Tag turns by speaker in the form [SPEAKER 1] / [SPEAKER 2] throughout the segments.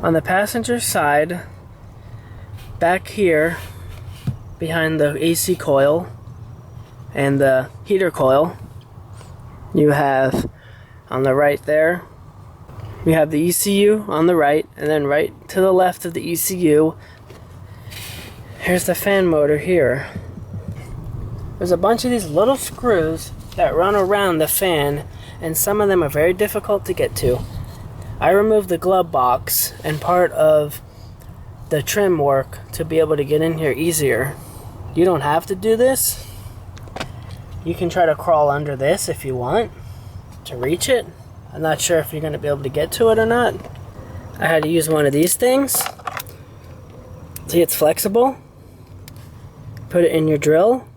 [SPEAKER 1] On the passenger side, back here, behind the AC coil and the heater coil, you have on the right there, you have the ECU on the right, and then right to the left of the ECU, here's the fan motor here. There's a bunch of these little screws that run around the fan, and some of them are very difficult to get to. I removed the glove box and part of the trim work to be able to get in here easier. You don't have to do this. You can try to crawl under this if you want to reach it. I'm not sure if you're going to be able to get to it or not. I had to use one of these things. See, it's flexible. Put it in your drill.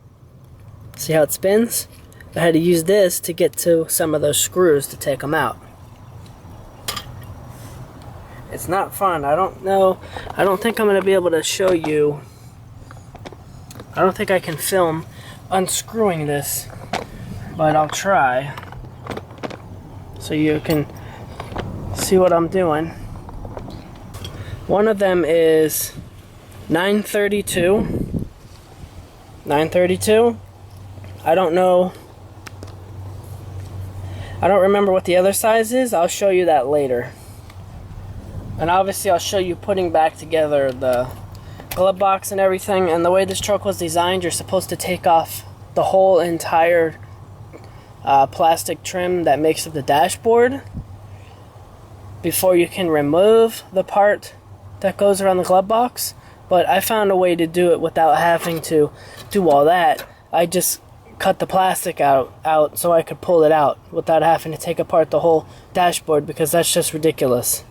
[SPEAKER 1] See how it spins? I had to use this to get to some of those screws to take them out. It's not fun. I don't know. I don't think I'm going to be able to show you. I don't think I can film unscrewing this, but I'll try so you can see what I'm doing. One of them is 932. 932. I don't know. I don't remember what the other size is. I'll show you that later. And obviously I'll show you putting back together the glove box and everything. And the way this truck was designed, you're supposed to take off the whole entire plastic trim that makes up the dashboard before you can remove the part that goes around the glove box. But I found a way to do it without having to do all that. I just cut the plastic out so I could pull it out without having to take apart the whole dashboard, because that's just ridiculous.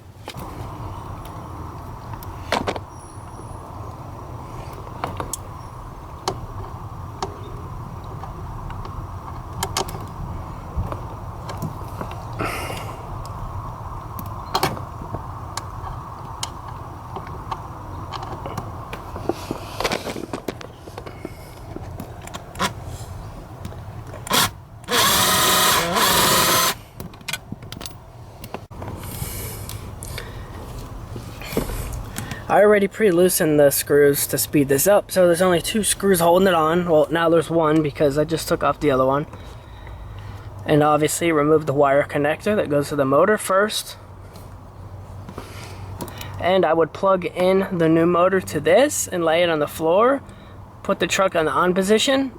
[SPEAKER 1] I already pre-loosened the screws to speed this up, so there's only 2 screws holding it on. Well, now there's 1 because I just took off the other one. And obviously remove the wire connector that goes to the motor first. And I would plug in the new motor to this and lay it on the floor. Put the truck on the on position.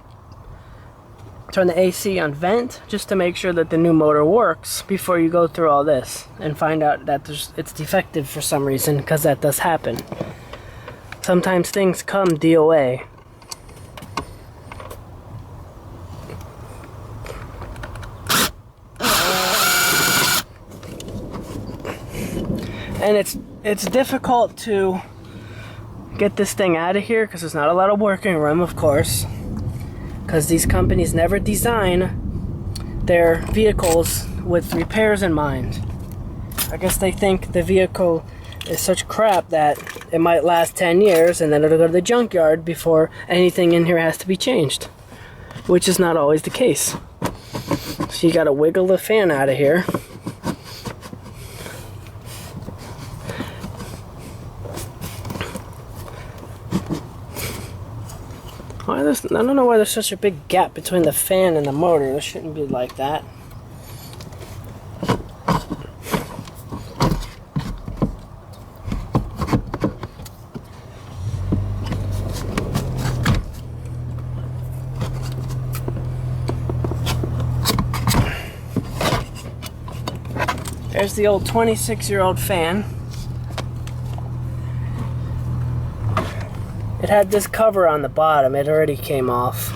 [SPEAKER 1] Turn the AC on vent just to make sure that the new motor works before you go through all this and find out that it's defective for some reason, because that does happen. Sometimes things come DOA. And it's difficult to get this thing out of here because there's not a lot of working room, of course. Because these companies never design their vehicles with repairs in mind. I guess they think the vehicle is such crap that it might last 10 years and then it'll go to the junkyard before anything in here has to be changed, which is not always the case. So you gotta wiggle the fan out of here. I don't know why there's such a big gap between the fan and the motor. It shouldn't be like that. There's the old 26-year-old fan. It had this cover on the bottom. It already came off.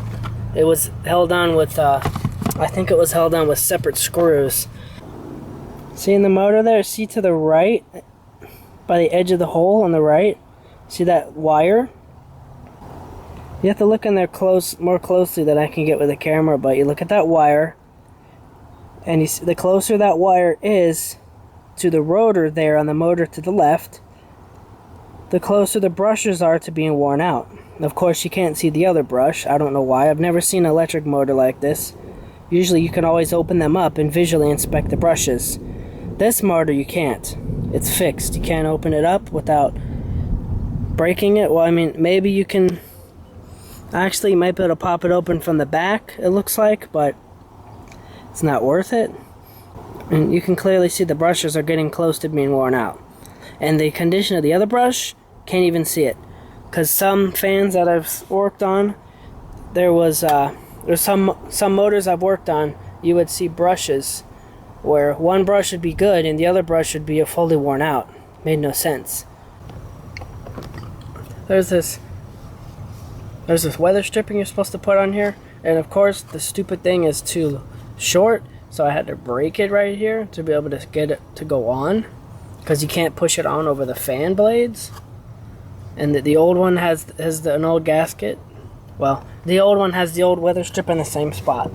[SPEAKER 1] It was held on with, I think it was held on with separate screws. See in the motor there? See to the right? By the edge of the hole on the right? See that wire? You have to look in there more closely than I can get with the camera, but you look at that wire, and you see, the closer that wire is to the rotor there on the motor to the left, the closer the brushes are to being worn out. Of course, you can't see the other brush. I don't know why. I've never seen an electric motor like this. Usually you can always open them up and visually inspect the brushes. This motor you can't. it's fixed. You can't open it up without breaking it. Well, I mean, maybe you can. Actually, you might be able to pop it open from the back, it looks like, but it's not worth it. And you can clearly see the brushes are getting close to being worn out. And the condition of the other brush, can't even see it. Because some fans that I've worked on, there's some motors I've worked on, you would see brushes where one brush would be good and the other brush would be fully worn out. Made no sense. There's this weather stripping you're supposed to put on here, and of course the stupid thing is too short, so I had to break it right here to be able to get it to go on, because you can't push it on over the fan blades. And the old one has an old gasket. Well, the old one has the old weather strip in the same spot.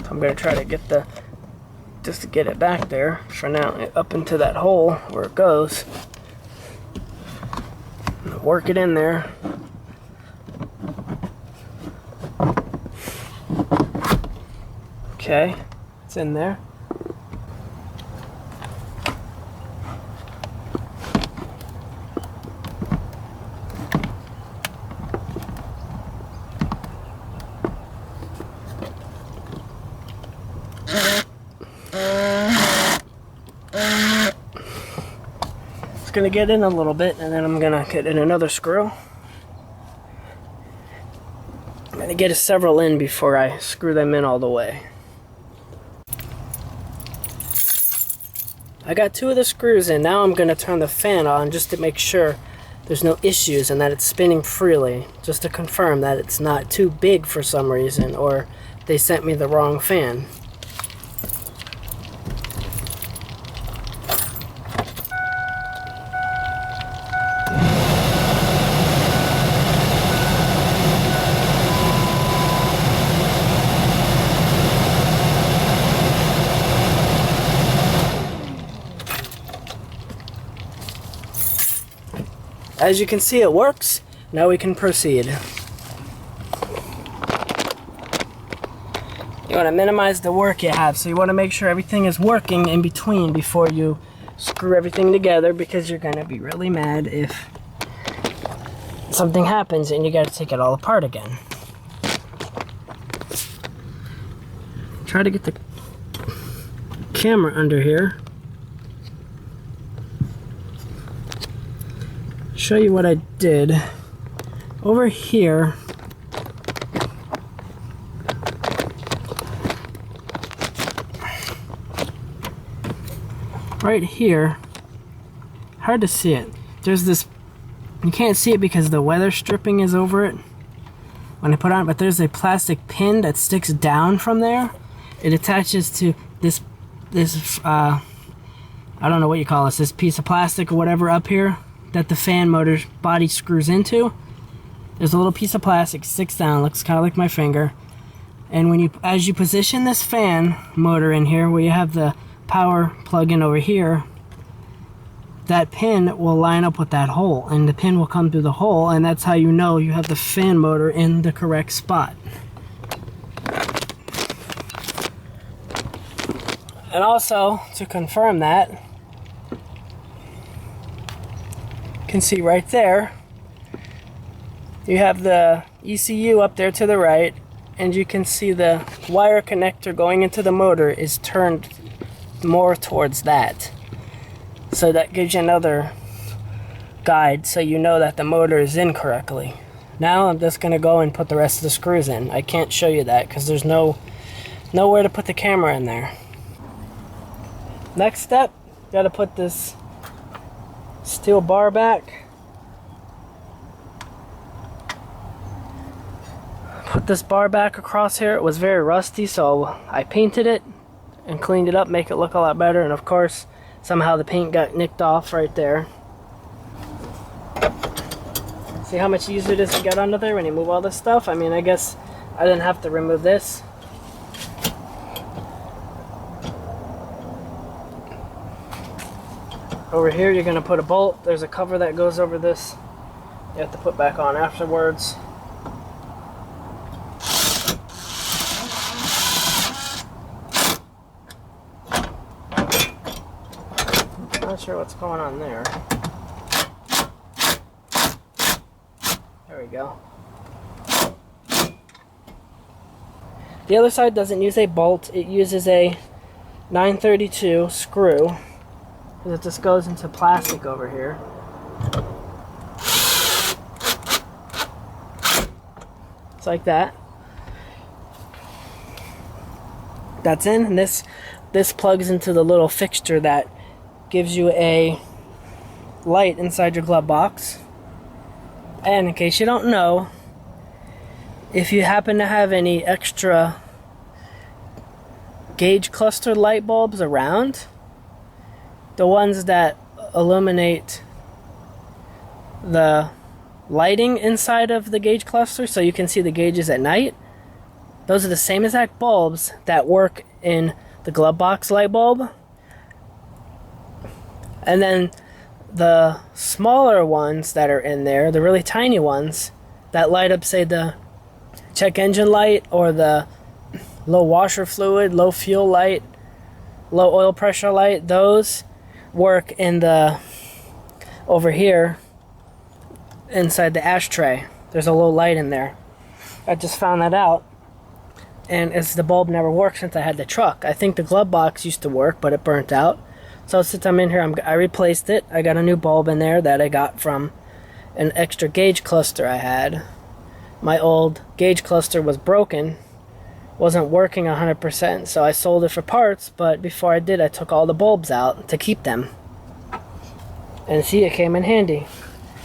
[SPEAKER 1] So I'm gonna try to get just to get it back there for now, up into that hole where it goes. Work it in there. Okay, it's in there. It's gonna get in a little bit, and then I'm gonna get in another screw. I'm gonna get several in before I screw them in all the way. I got 2 of the screws in. Now I'm gonna turn the fan on just to make sure there's no issues and that it's spinning freely, just to confirm that it's not too big for some reason or they sent me the wrong fan. As you can see, it works. Now we can proceed. You want to minimize the work you have, so you want to make sure everything is working in between before you screw everything together, because you're going to be really mad if something happens and you got to take it all apart again. Try to get the camera under here. Show you what I did over here. Right here, hard to see it. There's this, you can't see it because the weather stripping is over it when I put it on, but there's a plastic pin that sticks down from there. It attaches to this I don't know what you call this piece of plastic or whatever up here that the fan motor body screws into. There's a little piece of plastic, sticks down, looks kind of like my finger. And as you position this fan motor in here, where you have the power plug in over here, that pin will line up with that hole, and the pin will come through the hole, and that's how you know you have the fan motor in the correct spot. And also, to confirm that, you can see right there, you have the ECU up there to the right, and you can see the wire connector going into the motor is turned more towards that. So that gives you another guide, so you know that the motor is in correctly. Now I'm just going to go and put the rest of the screws in. I can't show you that because there's nowhere to put the camera in there. Next step, got to put this steel bar back. Put this bar back across here. It was very rusty, so I painted it and cleaned it up, make it look a lot better. And of course, somehow the paint got nicked off right there. See how much easier it is to get under there when you move all this stuff? I mean, I guess I didn't have to remove this. Over here, you're going to put a bolt. There's a cover that goes over this. You have to put back on afterwards. Not sure what's going on there. There we go. The other side doesn't use a bolt, it uses a 932 screw, because it just goes into plastic over here. It's like that. That's in, and this plugs into the little fixture that gives you a light inside your glove box. And in case you don't know, if you happen to have any extra gauge cluster light bulbs around, the ones that illuminate the lighting inside of the gauge cluster so you can see the gauges at night, those are the same exact bulbs that work in the glove box light bulb. And then the smaller ones that are in there, the really tiny ones that light up, say, the check engine light or the low washer fluid, low fuel light, low oil pressure light, those work in the, over here inside the ashtray. There's a low light in there. I just found that out, and it's the bulb never worked since I had the truck. I think the glove box used to work, but it burnt out. So since I'm in here, I replaced it. I got a new bulb in there that I got from an extra gauge cluster I had. My old gauge cluster was broken, wasn't working 100%, so I sold it for parts, but before I did, I took all the bulbs out to keep them. And see, it came in handy.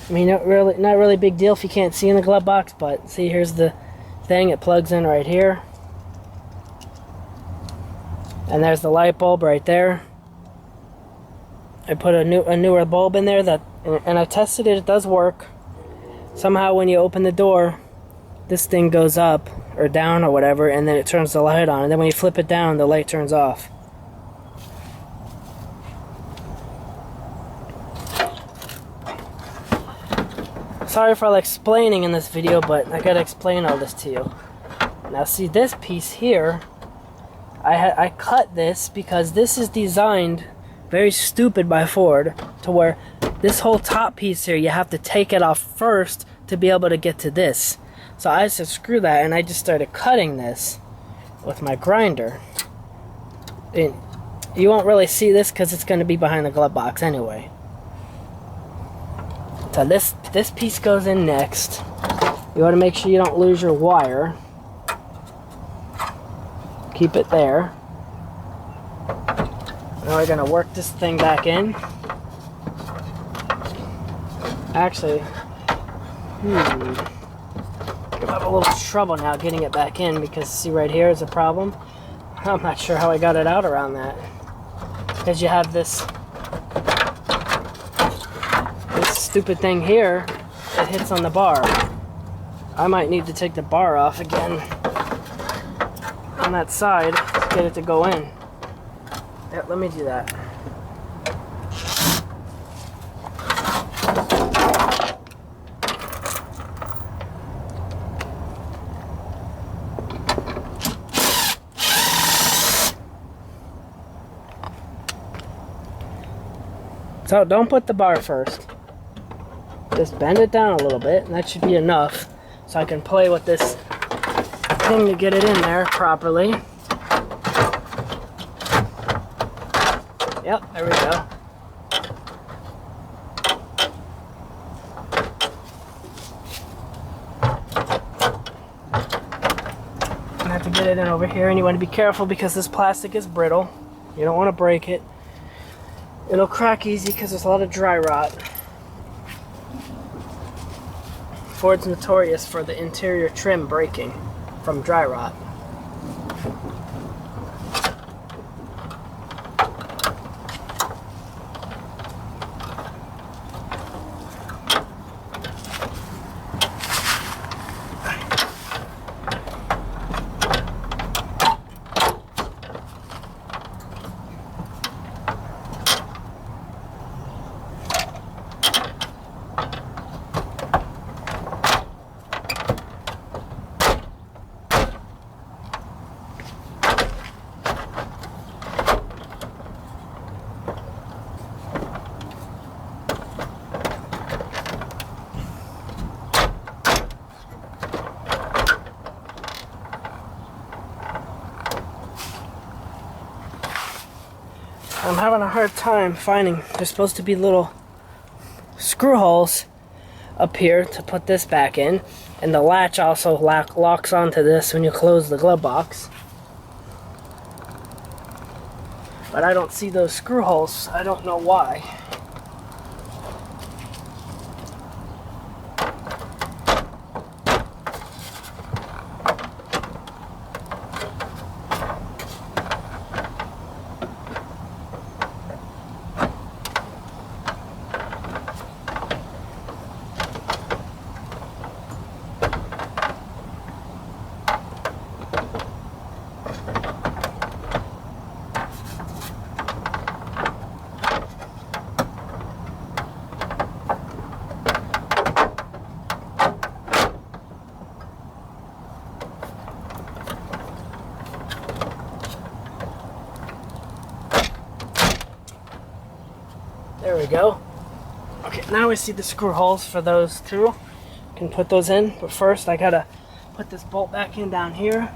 [SPEAKER 1] I mean, not really big deal if you can't see in the glove box, but see, here's the thing. It plugs in right here. And there's the light bulb right there. I put a newer bulb in there, and I tested it. It does work. Somehow when you open the door, this thing goes up or down or whatever, and then it turns the light on. And then when you flip it down, the light turns off. Sorry for all explaining in this video, but I gotta explain all this to you. Now see, this piece here, I cut this because this is designed very stupid by Ford, to where this whole top piece here, you have to take it off first to be able to get to this. So I said screw that, and I just started cutting this with my grinder. And you won't really see this because it's going to be behind the glove box anyway. So this piece goes in next. You want to make sure you don't lose your wire. Keep it there. Now we're going to work this thing back in. Actually, I'm having a little trouble now getting it back in, because see, right here is a problem. I'm not sure how I got it out around that. Because you have this stupid thing here that hits on the bar. I might need to take the bar off again on that side to get it to go in. Yeah, let me do that. So don't put the bar first. Just bend it down a little bit, and that should be enough, so I can play with this thing to get it in there properly. Yep, there we go. I have to get it in over here, and you want to be careful because this plastic is brittle. You don't want to break it. It'll crack easy because there's a lot of dry rot. Ford's notorious for the interior trim breaking from dry rot. I'm having a hard time finding, there's supposed to be little screw holes up here to put this back in, and the latch also locks onto this when you close the glove box. But I don't see those screw holes. I don't know why. There we go. Okay, now we see the screw holes for those two. Can put those in, but first I gotta put this bolt back in down here.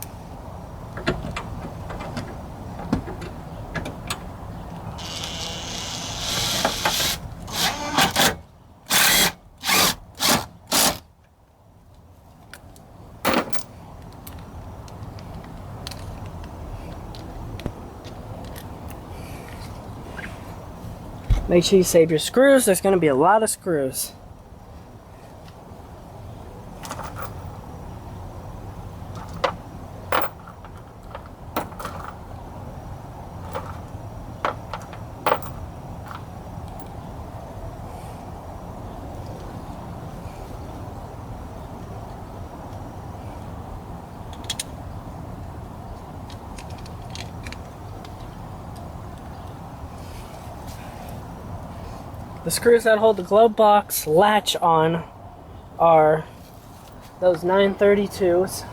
[SPEAKER 1] Make sure you save your screws. There's going to be a lot of screws. The screws that hold the glove box latch on are those 932s.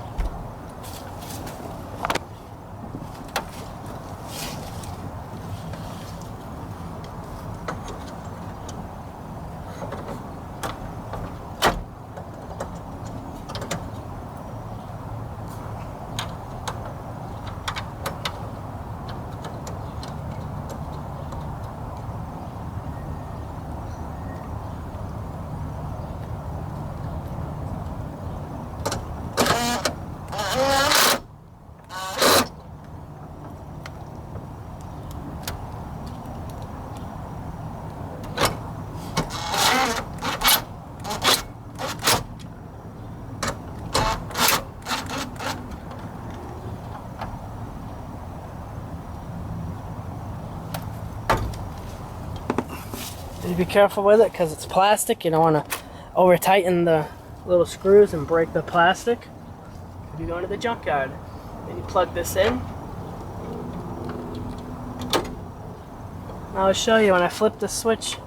[SPEAKER 1] You be careful with it because it's plastic. You don't want to over tighten the little screws and break the plastic. If you go into the junkyard and you plug this in, I'll show you when I flip the switch.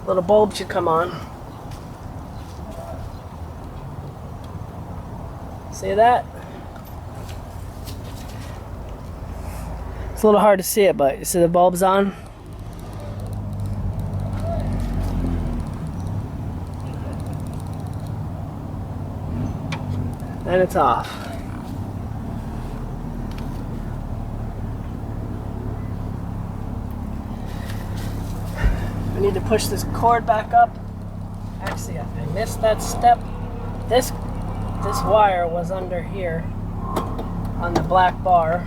[SPEAKER 1] Little bulb should come on. See that? It's a little hard to see it, but you see the bulb's on? And it's off. We need to push this cord back up. Actually, I missed that step. This wire was under here on the black bar.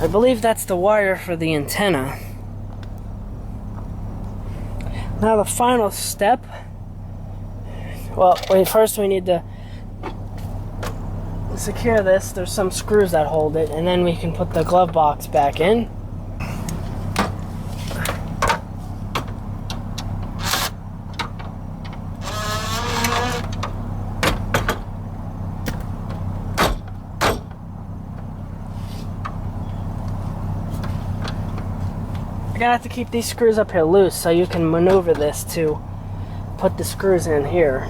[SPEAKER 1] I believe that's the wire for the antenna. Now the final step, well, first we need to secure this. There's some screws that hold it, and then we can put the glove box back in. gonna have to keep these screws up here loose so you can maneuver this to put the screws in here.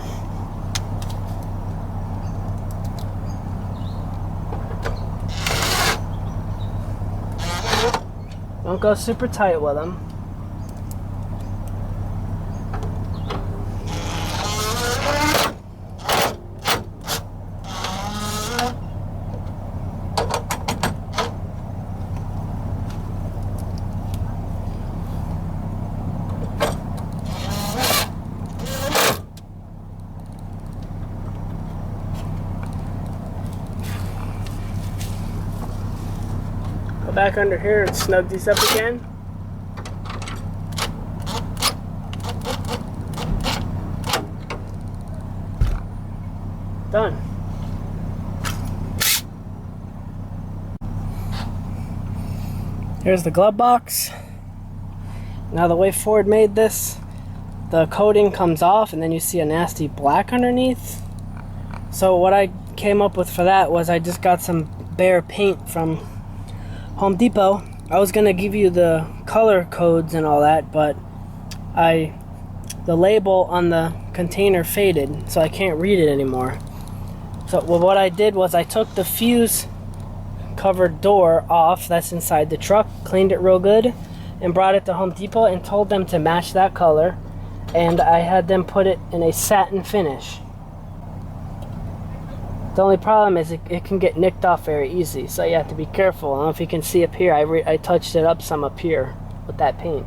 [SPEAKER 1] Don't go super tight with them. Go back under here and snug these up again. Done. Here's the glove box. Now the way Ford made this, the coating comes off and then you see a nasty black underneath. So what I came up with for that was I just got some bare paint from Home Depot. I was gonna give you the color codes and all that, but the label on the container faded, so I can't read it anymore. So what I did was I took the fuse covered door off that's inside the truck, cleaned it real good, and brought it to Home Depot and told them to match that color, and I had them put it in a satin finish. The only problem is it can get nicked off very easy, so you have to be careful. I don't know if you can see up here, I touched it up some up here with that paint.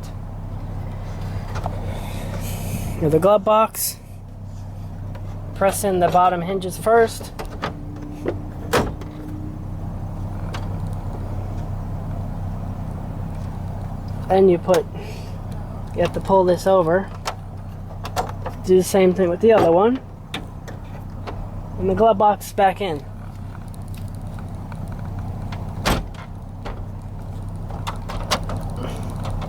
[SPEAKER 1] Now the glove box, press in the bottom hinges first. And you have to pull this over. Do the same thing with the other one. And the glove box is back in.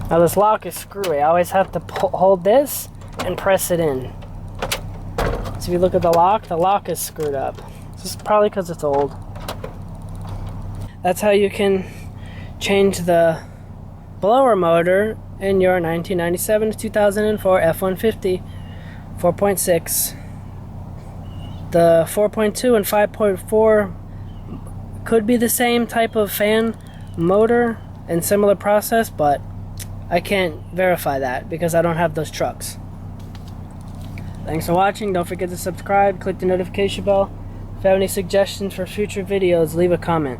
[SPEAKER 1] Now this lock is screwy. I always have to hold this and press it in. So if you look at the lock is screwed up. This is probably because it's old. That's how you can change the blower motor in your 1997 to 2004 F-150 4.6. The 4.2 and 5.4 could be the same type of fan motor and similar process, but I can't verify that because I don't have those trucks. Thanks for watching. Don't forget to subscribe, click the notification bell. If you have any suggestions for future videos, leave a comment.